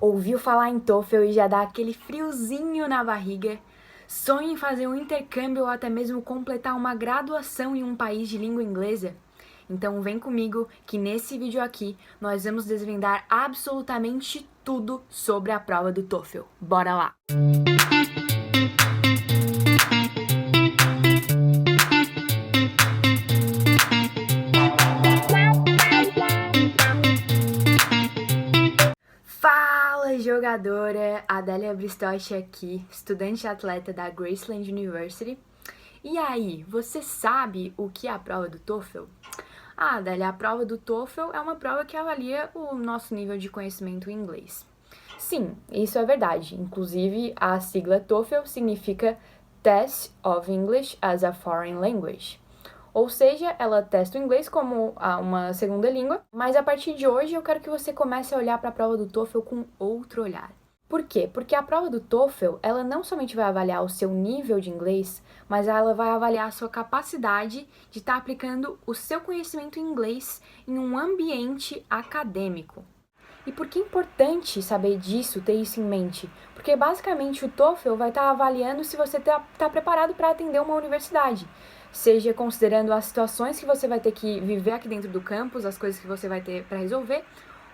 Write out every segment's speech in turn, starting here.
Ouviu falar em TOEFL e já dá aquele friozinho na barriga? Sonha em fazer um intercâmbio ou até mesmo completar uma graduação em um país de língua inglesa? Então vem comigo que nesse vídeo aqui nós vamos desvendar absolutamente tudo sobre a prova do TOEFL. Bora lá! Fala, jogadora! Adélia Bristoch aqui, estudante e atleta da Graceland University. E aí, você sabe o que é a prova do TOEFL? Ah, Adélia, a prova do TOEFL é uma prova que avalia o nosso nível de conhecimento em inglês. Sim, isso é verdade. Inclusive, a sigla TOEFL significa Test of English as a Foreign Language. Ou seja, ela testa o inglês como uma segunda língua, mas a partir de hoje eu quero que você comece a olhar para a prova do TOEFL com outro olhar. Por quê? Porque a prova do TOEFL, ela não somente vai avaliar o seu nível de inglês, mas ela vai avaliar a sua capacidade de estar aplicando o seu conhecimento em inglês em um ambiente acadêmico. E por que é importante saber disso, ter isso em mente? Porque basicamente o TOEFL vai estar avaliando se você está preparado para atender uma universidade. Seja considerando as situações que você vai ter que viver aqui dentro do campus, as coisas que você vai ter para resolver,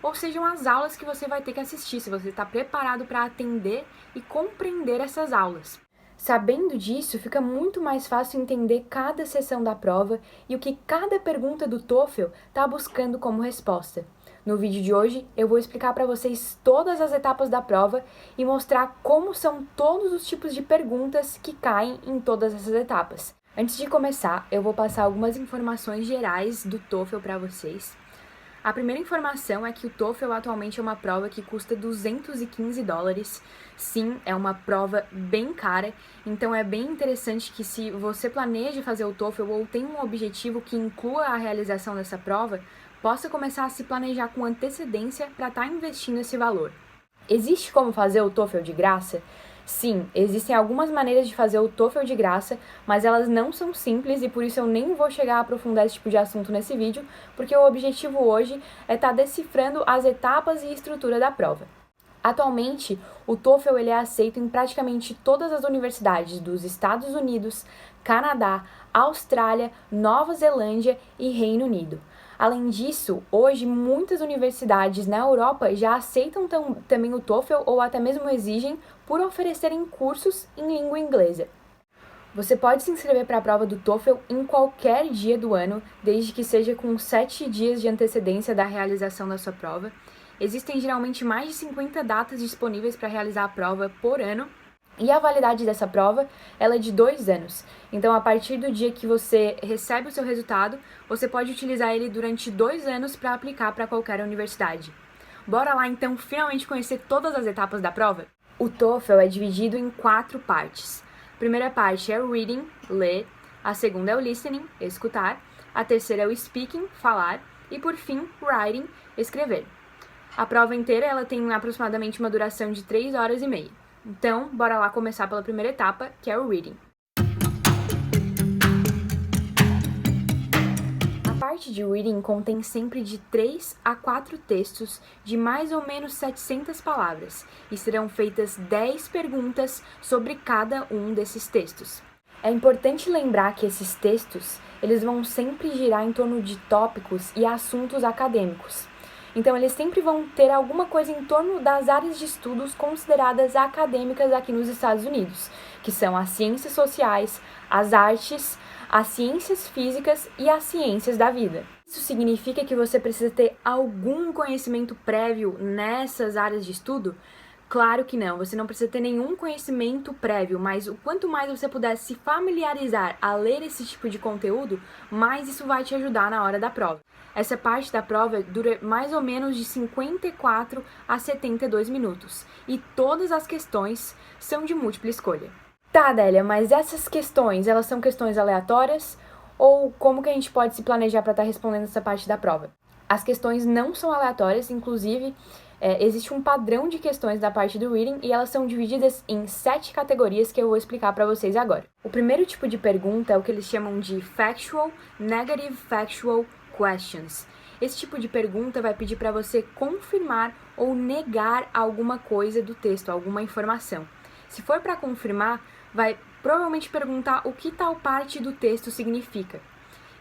ou sejam as aulas que você vai ter que assistir, se você está preparado para atender e compreender essas aulas. Sabendo disso, fica muito mais fácil entender cada seção da prova e o que cada pergunta do TOEFL está buscando como resposta. No vídeo de hoje, eu vou explicar para vocês todas as etapas da prova e mostrar como são todos os tipos de perguntas que caem em todas essas etapas. Antes de começar, eu vou passar algumas informações gerais do TOEFL para vocês. A primeira informação é que o TOEFL atualmente é uma prova que custa $215. Sim, é uma prova bem cara, então é bem interessante que se você planeja fazer o TOEFL ou tem um objetivo que inclua a realização dessa prova, possa começar a se planejar com antecedência para estar investindo esse valor. Existe como fazer o TOEFL de graça? Sim, existem algumas maneiras de fazer o TOEFL de graça, mas elas não são simples e por isso eu nem vou chegar a aprofundar esse tipo de assunto nesse vídeo, porque o objetivo hoje é estar decifrando as etapas e estrutura da prova. Atualmente, o TOEFL ele é aceito em praticamente todas as universidades dos Estados Unidos, Canadá, Austrália, Nova Zelândia e Reino Unido. Além disso, hoje muitas universidades na Europa já aceitam também o TOEFL ou até mesmo exigem por oferecerem cursos em língua inglesa. Você pode se inscrever para a prova do TOEFL em qualquer dia do ano, desde que seja com 7 dias de antecedência da realização da sua prova. Existem geralmente mais de 50 datas disponíveis para realizar a prova por ano. E a validade dessa prova, ela é de 2 anos. Então, a partir do dia que você recebe o seu resultado, você pode utilizar ele durante 2 anos para aplicar para qualquer universidade. Bora lá, então, finalmente conhecer todas as etapas da prova? O TOEFL é dividido em 4 partes. A primeira parte é o reading, ler. A segunda é o listening, escutar. A terceira é o speaking, falar. E, por fim, writing, escrever. A prova inteira ela tem aproximadamente uma duração de 3 horas e meia. Então, bora lá começar pela primeira etapa, que é o reading. A parte de reading contém sempre de 3 a 4 textos de mais ou menos 700 palavras e serão feitas 10 perguntas sobre cada um desses textos. É importante lembrar que esses textos, eles vão sempre girar em torno de tópicos e assuntos acadêmicos. Então, eles sempre vão ter alguma coisa em torno das áreas de estudos consideradas acadêmicas aqui nos Estados Unidos, que são as ciências sociais, as artes, as ciências físicas e as ciências da vida. Isso significa que você precisa ter algum conhecimento prévio nessas áreas de estudo? Claro que não, você não precisa ter nenhum conhecimento prévio, mas o quanto mais você puder se familiarizar a ler esse tipo de conteúdo, mais isso vai te ajudar na hora da prova. Essa parte da prova dura mais ou menos de 54 a 72 minutos e todas as questões são de múltipla escolha. Tá, Adélia, mas essas questões, elas são questões aleatórias? Ou como que a gente pode se planejar para estar respondendo essa parte da prova? As questões não são aleatórias, inclusive existe um padrão de questões da parte do reading e elas são divididas em 7 categorias que eu vou explicar para vocês agora. O primeiro tipo de pergunta é o que eles chamam de Factual, Negative Factual Questions. Esse tipo de pergunta vai pedir para você confirmar ou negar alguma coisa do texto, alguma informação. Se for para confirmar, vai provavelmente perguntar o que tal parte do texto significa.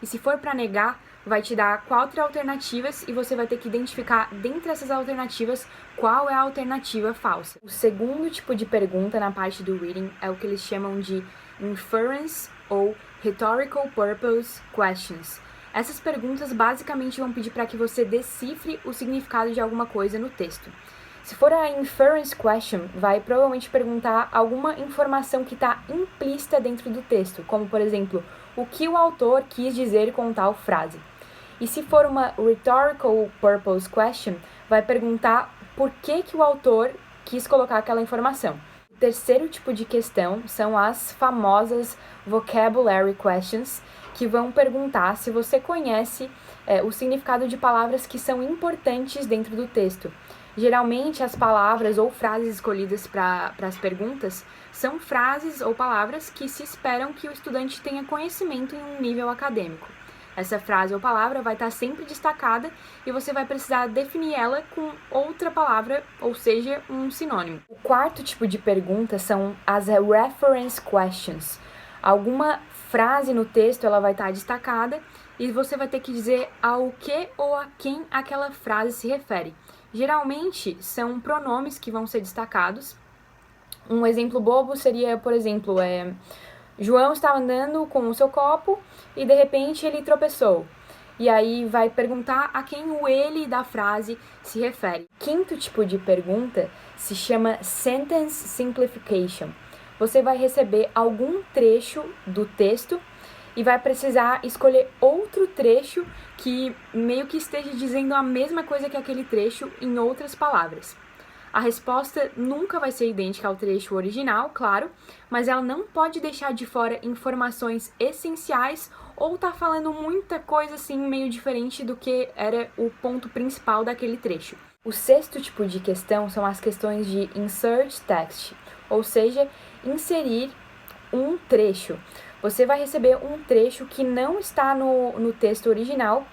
E se for para negar, vai te dar 4 alternativas e você vai ter que identificar dentre essas alternativas qual é a alternativa falsa. O segundo tipo de pergunta na parte do reading é o que eles chamam de inference ou rhetorical purpose questions. Essas perguntas basicamente vão pedir para que você decifre o significado de alguma coisa no texto. Se for a inference question, vai provavelmente perguntar alguma informação que está implícita dentro do texto, como, por exemplo, o que o autor quis dizer com tal frase. E se for uma rhetorical purpose question, vai perguntar por que o autor quis colocar aquela informação. O terceiro tipo de questão são as famosas vocabulary questions, que vão perguntar se você conhece o significado de palavras que são importantes dentro do texto. Geralmente, as palavras ou frases escolhidas para as perguntas são frases ou palavras que se esperam que o estudante tenha conhecimento em um nível acadêmico. Essa frase ou palavra vai estar sempre destacada e você vai precisar definir ela com outra palavra, ou seja, um sinônimo. O quarto tipo de pergunta são as reference questions. Alguma frase no texto ela vai estar destacada e você vai ter que dizer ao que ou a quem aquela frase se refere. Geralmente, são pronomes que vão ser destacados. Um exemplo bobo seria, por exemplo, João estava andando com o seu copo e, de repente, ele tropeçou. E aí vai perguntar a quem o ele da frase se refere. Quinto tipo de pergunta se chama sentence simplification. Você vai receber algum trecho do texto e vai precisar escolher outro trecho que meio que esteja dizendo a mesma coisa que aquele trecho em outras palavras. A resposta nunca vai ser idêntica ao trecho original, claro, mas ela não pode deixar de fora informações essenciais ou tá falando muita coisa assim meio diferente do que era o ponto principal daquele trecho. O sexto tipo de questão são as questões de insert text, ou seja, inserir um trecho. Você vai receber um trecho que não está no texto original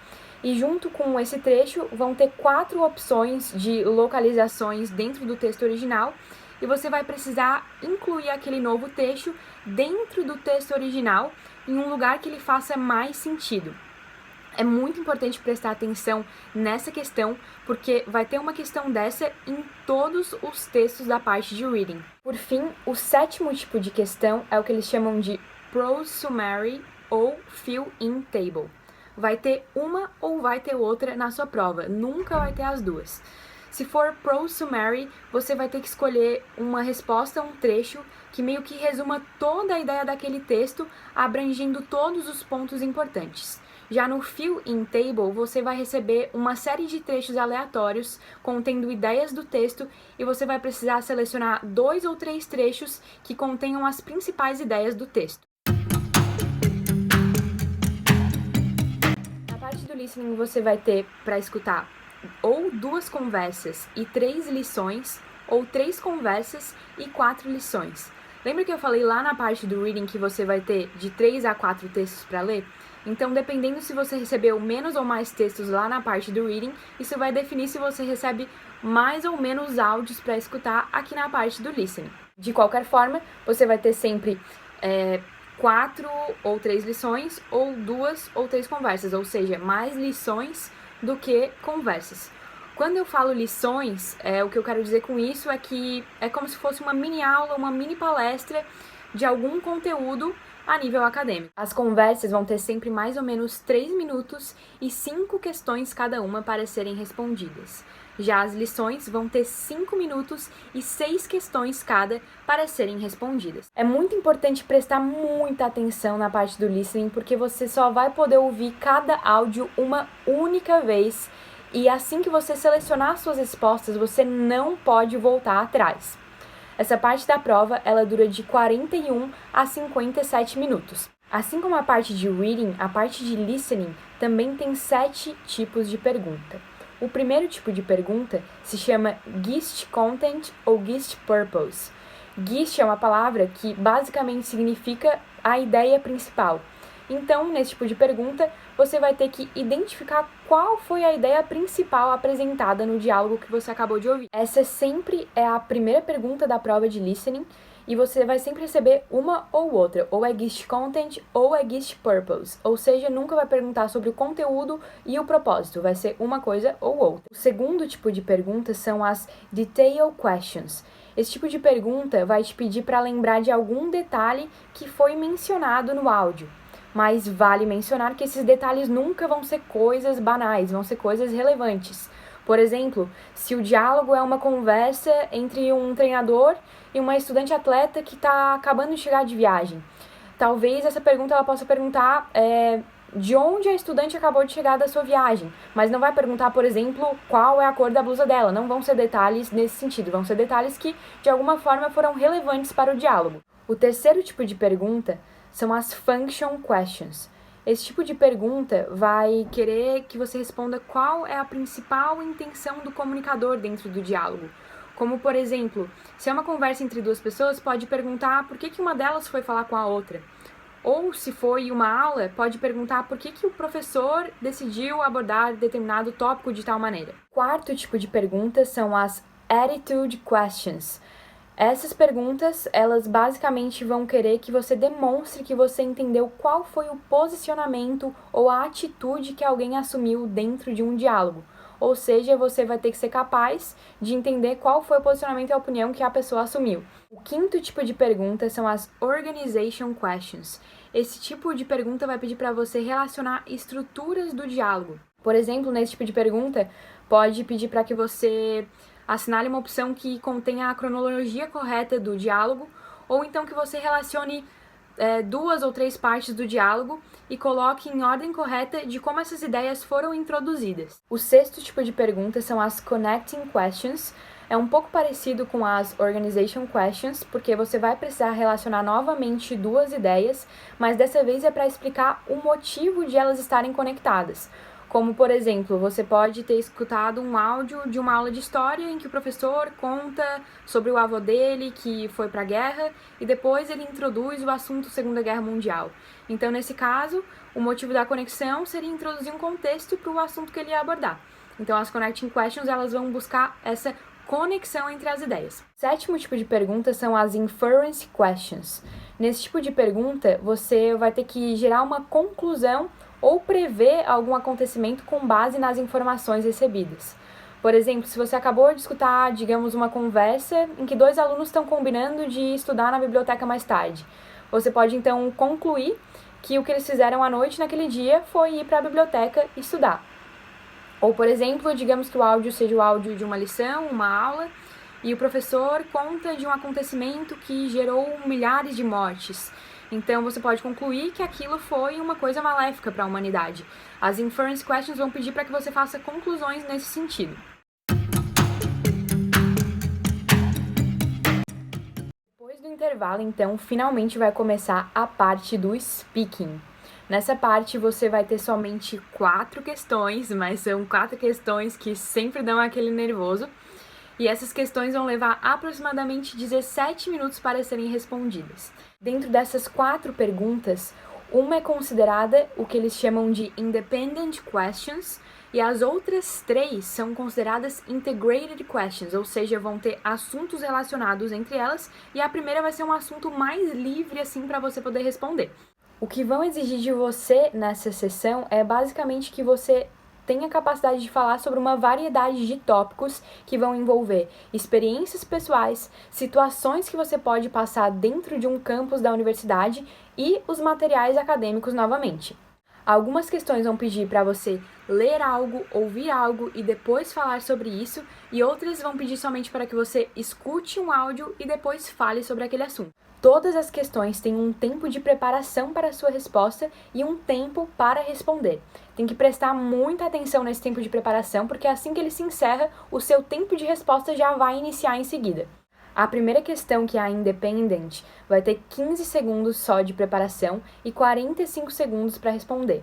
e junto com esse trecho vão ter 4 opções de localizações dentro do texto original e você vai precisar incluir aquele novo trecho dentro do texto original em um lugar que ele faça mais sentido. É muito importante prestar atenção nessa questão, porque vai ter uma questão dessa em todos os textos da parte de reading. Por fim, o sétimo tipo de questão é o que eles chamam de prose summary ou fill-in table. Vai ter uma ou vai ter outra na sua prova, nunca vai ter as duas. Se for prose summary, você vai ter que escolher uma resposta a um trecho que meio que resuma toda a ideia daquele texto, abrangendo todos os pontos importantes. Já no fill-in table, você vai receber uma série de trechos aleatórios contendo ideias do texto e você vai precisar selecionar 2 ou 3 trechos que contenham as principais ideias do texto. Na parte do listening, você vai ter para escutar ou 2 conversas e 3 lições, ou 3 conversas e 4 lições. Lembra que eu falei lá na parte do reading que você vai ter de 3 a 4 textos para ler? Então, dependendo se você recebeu menos ou mais textos lá na parte do reading, isso vai definir se você recebe mais ou menos áudios para escutar aqui na parte do listening. De qualquer forma, você vai ter sempre 4 ou 3 lições ou 2 ou 3 conversas, ou seja, mais lições do que conversas. Quando eu falo lições, o que eu quero dizer com isso é que é como se fosse uma mini aula, uma mini palestra de algum conteúdo a nível acadêmico. As conversas vão ter sempre mais ou menos 3 minutos e 5 questões cada uma para serem respondidas. Já as lições vão ter 5 minutos e 6 questões cada para serem respondidas. É muito importante prestar muita atenção na parte do listening, porque você só vai poder ouvir cada áudio uma única vez e assim que você selecionar suas respostas, você não pode voltar atrás. Essa parte da prova, ela dura de 41 a 57 minutos. Assim como a parte de reading, a parte de listening também tem 7 tipos de pergunta. O primeiro tipo de pergunta se chama Gist Content ou Gist Purpose. Gist é uma palavra que basicamente significa a ideia principal. Então, nesse tipo de pergunta, você vai ter que identificar qual foi a ideia principal apresentada no diálogo que você acabou de ouvir. Essa sempre é a primeira pergunta da prova de listening e você vai sempre receber uma ou outra, ou é GIST Content ou é GIST Purpose, ou seja, nunca vai perguntar sobre o conteúdo e o propósito, vai ser uma coisa ou outra. O segundo tipo de pergunta são as Detail Questions. Esse tipo de pergunta vai te pedir para lembrar de algum detalhe que foi mencionado no áudio. Mas vale mencionar que esses detalhes nunca vão ser coisas banais, vão ser coisas relevantes. Por exemplo, se o diálogo é uma conversa entre um treinador e uma estudante atleta que está acabando de chegar de viagem, talvez essa pergunta ela possa perguntar de onde a estudante acabou de chegar da sua viagem, mas não vai perguntar, por exemplo, qual é a cor da blusa dela. Não vão ser detalhes nesse sentido, vão ser detalhes que, de alguma forma, foram relevantes para o diálogo. O terceiro tipo de pergunta são as function questions. Esse tipo de pergunta vai querer que você responda qual é a principal intenção do comunicador dentro do diálogo. Como, por exemplo, se é uma conversa entre duas pessoas, pode perguntar por que uma delas foi falar com a outra. Ou, se foi uma aula, pode perguntar por que o professor decidiu abordar determinado tópico de tal maneira. Quarto tipo de pergunta são as attitude questions. Essas perguntas, elas basicamente vão querer que você demonstre que você entendeu qual foi o posicionamento ou a atitude que alguém assumiu dentro de um diálogo. Ou seja, você vai ter que ser capaz de entender qual foi o posicionamento e a opinião que a pessoa assumiu. O quinto tipo de pergunta são as organization questions. Esse tipo de pergunta vai pedir para você relacionar estruturas do diálogo. Por exemplo, nesse tipo de pergunta, pode pedir para que você assinale uma opção que contenha a cronologia correta do diálogo, ou então que você relacione 2 ou 3 partes do diálogo e coloque em ordem correta de como essas ideias foram introduzidas. O sexto tipo de pergunta são as connecting questions. É um pouco parecido com as organization questions, porque você vai precisar relacionar novamente 2 ideias, mas dessa vez é para explicar o motivo de elas estarem conectadas. Como, por exemplo, você pode ter escutado um áudio de uma aula de história em que o professor conta sobre o avô dele que foi para a guerra e depois ele introduz o assunto Segunda Guerra Mundial. Então, nesse caso, o motivo da conexão seria introduzir um contexto para o assunto que ele ia abordar. Então, as connecting questions, elas vão buscar essa conexão entre as ideias. Sétimo tipo de pergunta são as inference questions. Nesse tipo de pergunta, você vai ter que gerar uma conclusão ou prever algum acontecimento com base nas informações recebidas. Por exemplo, se você acabou de escutar, digamos, uma conversa em que 2 alunos estão combinando de estudar na biblioteca mais tarde, você pode então concluir que o que eles fizeram à noite naquele dia foi ir para a biblioteca estudar. Ou, por exemplo, digamos que o áudio seja o áudio de uma lição, uma aula, e o professor conta de um acontecimento que gerou milhares de mortes. Então, você pode concluir que aquilo foi uma coisa maléfica para a humanidade. As inference questions vão pedir para que você faça conclusões nesse sentido. Depois do intervalo, então, finalmente vai começar a parte do speaking. Nessa parte, você vai ter somente 4 questões, mas são 4 questões que sempre dão aquele nervoso. E essas questões vão levar aproximadamente 17 minutos para serem respondidas. Dentro dessas 4 perguntas, uma é considerada o que eles chamam de independent questions e as outras 3 são consideradas integrated questions, ou seja, vão ter assuntos relacionados entre elas e a primeira vai ser um assunto mais livre assim para você poder responder. O que vão exigir de você nessa sessão é basicamente que você tem a capacidade de falar sobre uma variedade de tópicos que vão envolver experiências pessoais, situações que você pode passar dentro de um campus da universidade e os materiais acadêmicos novamente. Algumas questões vão pedir para você ler algo, ouvir algo e depois falar sobre isso, e outras vão pedir somente para que você escute um áudio e depois fale sobre aquele assunto. Todas as questões têm um tempo de preparação para a sua resposta e um tempo para responder. Tem que prestar muita atenção nesse tempo de preparação, porque assim que ele se encerra, o seu tempo de resposta já vai iniciar em seguida. A primeira questão, que é a independent, vai ter 15 segundos só de preparação e 45 segundos para responder.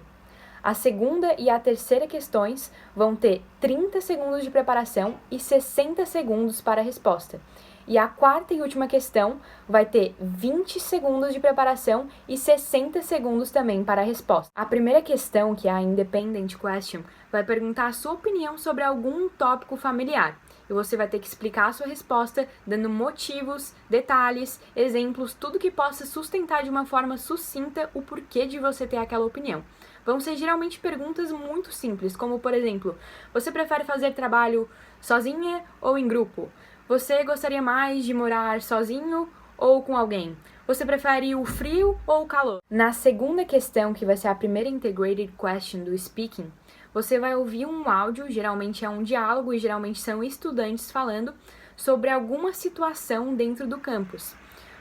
A segunda e a terceira questões vão ter 30 segundos de preparação e 60 segundos para a resposta. E a quarta e última questão vai ter 20 segundos de preparação e 60 segundos também para a resposta. A primeira questão, que é a Independent Question, vai perguntar a sua opinião sobre algum tópico familiar. E você vai ter que explicar a sua resposta, dando motivos, detalhes, exemplos, tudo que possa sustentar de uma forma sucinta o porquê de você ter aquela opinião. Vão ser geralmente perguntas muito simples, como por exemplo, você prefere fazer trabalho sozinha ou em grupo? Você gostaria mais de morar sozinho ou com alguém? Você prefere o frio ou o calor? Na segunda questão, que vai ser a primeira Integrated Question do Speaking, você vai ouvir um áudio, geralmente é um diálogo e geralmente são estudantes falando sobre alguma situação dentro do campus.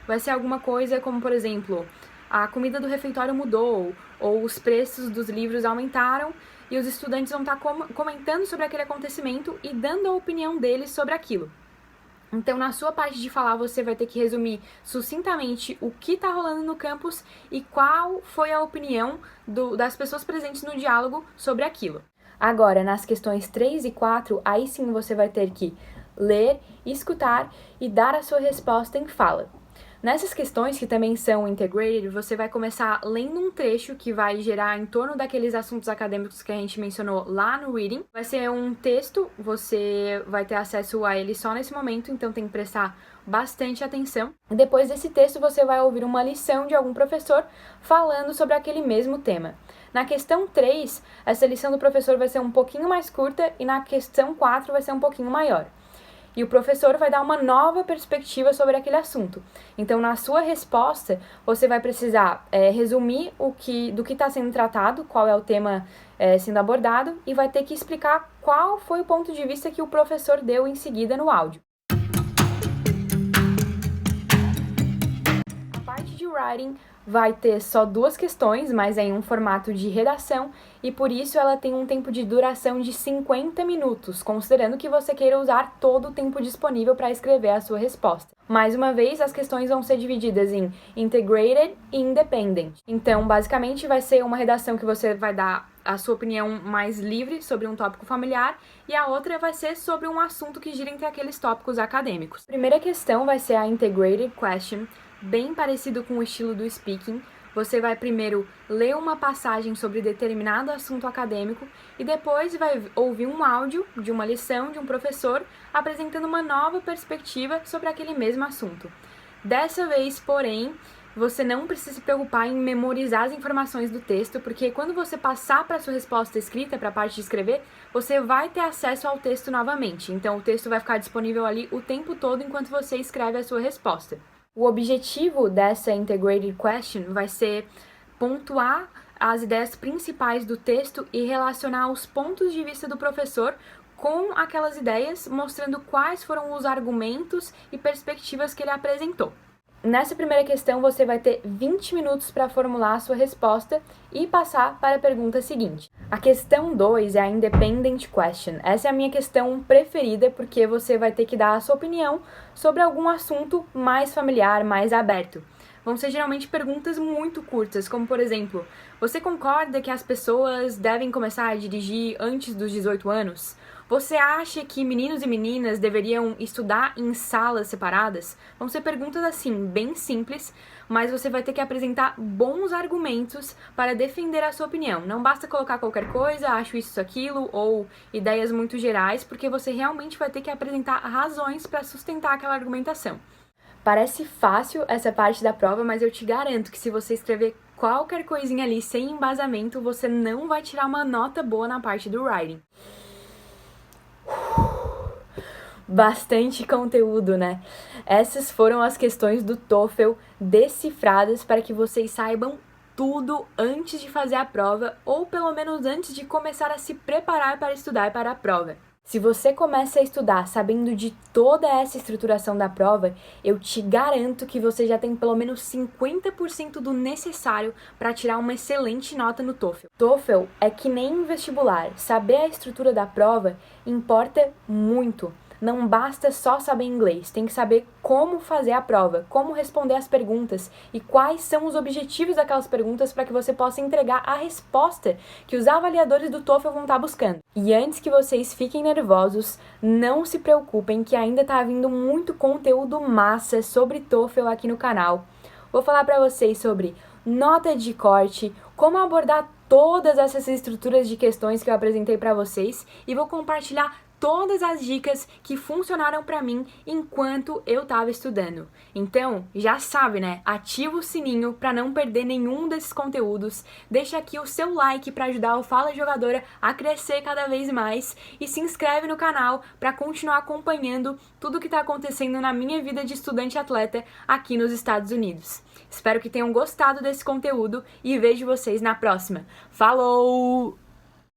Vai ser alguma coisa como, por exemplo, a comida do refeitório mudou ou os preços dos livros aumentaram e os estudantes vão estar comentando sobre aquele acontecimento e dando a opinião deles sobre aquilo. Então, na sua parte de falar, você vai ter que resumir sucintamente o que está rolando no campus e qual foi a opinião das pessoas presentes no diálogo sobre aquilo. Agora, nas questões 3 e 4, aí sim você vai ter que ler, escutar e dar a sua resposta em fala. Nessas questões, que também são integrated, você vai começar lendo um trecho que vai gerar em torno daqueles assuntos acadêmicos que a gente mencionou lá no reading. Vai ser um texto, você vai ter acesso a ele só nesse momento, então tem que prestar bastante atenção. Depois desse texto, você vai ouvir uma lição de algum professor falando sobre aquele mesmo tema. Na questão 3, essa lição do professor vai ser um pouquinho mais curta e na questão 4 vai ser um pouquinho maior. E o professor vai dar uma nova perspectiva sobre aquele assunto. Então, na sua resposta, você vai precisar resumir do que está sendo tratado, qual é o tema sendo abordado, e vai ter que explicar qual foi o ponto de vista que o professor deu em seguida no áudio. A parte de writing vai ter só 2 questões, mas é em um formato de redação, e por isso ela tem um tempo de duração de 50 minutos, considerando que você queira usar todo o tempo disponível para escrever a sua resposta. Mais uma vez, as questões vão ser divididas em integrated e independent. Então, basicamente, vai ser uma redação que você vai dar a sua opinião mais livre sobre um tópico familiar, e a outra vai ser sobre um assunto que gira entre aqueles tópicos acadêmicos. A primeira questão vai ser a integrated question, bem parecido com o estilo do speaking. Você vai primeiro ler uma passagem sobre determinado assunto acadêmico e depois vai ouvir um áudio de uma lição de um professor apresentando uma nova perspectiva sobre aquele mesmo assunto. Dessa vez, porém, você não precisa se preocupar em memorizar as informações do texto, porque quando você passar para a sua resposta escrita, para a parte de escrever, você vai ter acesso ao texto novamente. Então, o texto vai ficar disponível ali o tempo todo enquanto você escreve a sua resposta. O objetivo dessa Integrated Question vai ser pontuar as ideias principais do texto e relacionar os pontos de vista do professor com aquelas ideias, mostrando quais foram os argumentos e perspectivas que ele apresentou. Nessa primeira questão, você vai ter 20 minutos para formular a sua resposta e passar para a pergunta seguinte. A questão 2 é a Independent Question. Essa é a minha questão preferida porque você vai ter que dar a sua opinião sobre algum assunto mais familiar, mais aberto. Vão ser geralmente perguntas muito curtas, como por exemplo, você concorda que as pessoas devem começar a dirigir antes dos 18 anos? Você acha que meninos e meninas deveriam estudar em salas separadas? Vão ser perguntas assim, bem simples, mas você vai ter que apresentar bons argumentos para defender a sua opinião. Não basta colocar qualquer coisa, acho isso, aquilo, ou ideias muito gerais, porque você realmente vai ter que apresentar razões para sustentar aquela argumentação. Parece fácil essa parte da prova, mas eu te garanto que se você escrever qualquer coisinha ali sem embasamento, você não vai tirar uma nota boa na parte do writing. Bastante conteúdo, né? Essas foram as questões do TOEFL decifradas para que vocês saibam tudo antes de fazer a prova, ou pelo menos antes de começar a se preparar para estudar para a prova. Se você começa a estudar sabendo de toda essa estruturação da prova, eu te garanto que você já tem pelo menos 50% do necessário para tirar uma excelente nota no TOEFL. TOEFL é que nem um vestibular. Saber a estrutura da prova importa muito. não basta só saber inglês, tem que saber como fazer a prova, como responder as perguntas e quais são os objetivos daquelas perguntas para que você possa entregar a resposta que os avaliadores do TOEFL vão estar buscando. E antes que vocês fiquem nervosos, não se preocupem que ainda está vindo muito conteúdo massa sobre TOEFL aqui no canal. Vou falar para vocês sobre nota de corte, como abordar todas essas estruturas de questões que eu apresentei para vocês e vou compartilhar todas as dicas que funcionaram para mim enquanto eu estava estudando. Então, já sabe, né? Ativa o sininho para não perder nenhum desses conteúdos. Deixa aqui o seu like para ajudar o Fala Jogadora a crescer cada vez mais e se inscreve no canal para continuar acompanhando tudo que está acontecendo na minha vida de estudante atleta aqui nos Estados Unidos. Espero que tenham gostado desse conteúdo e vejo vocês na próxima. Falou!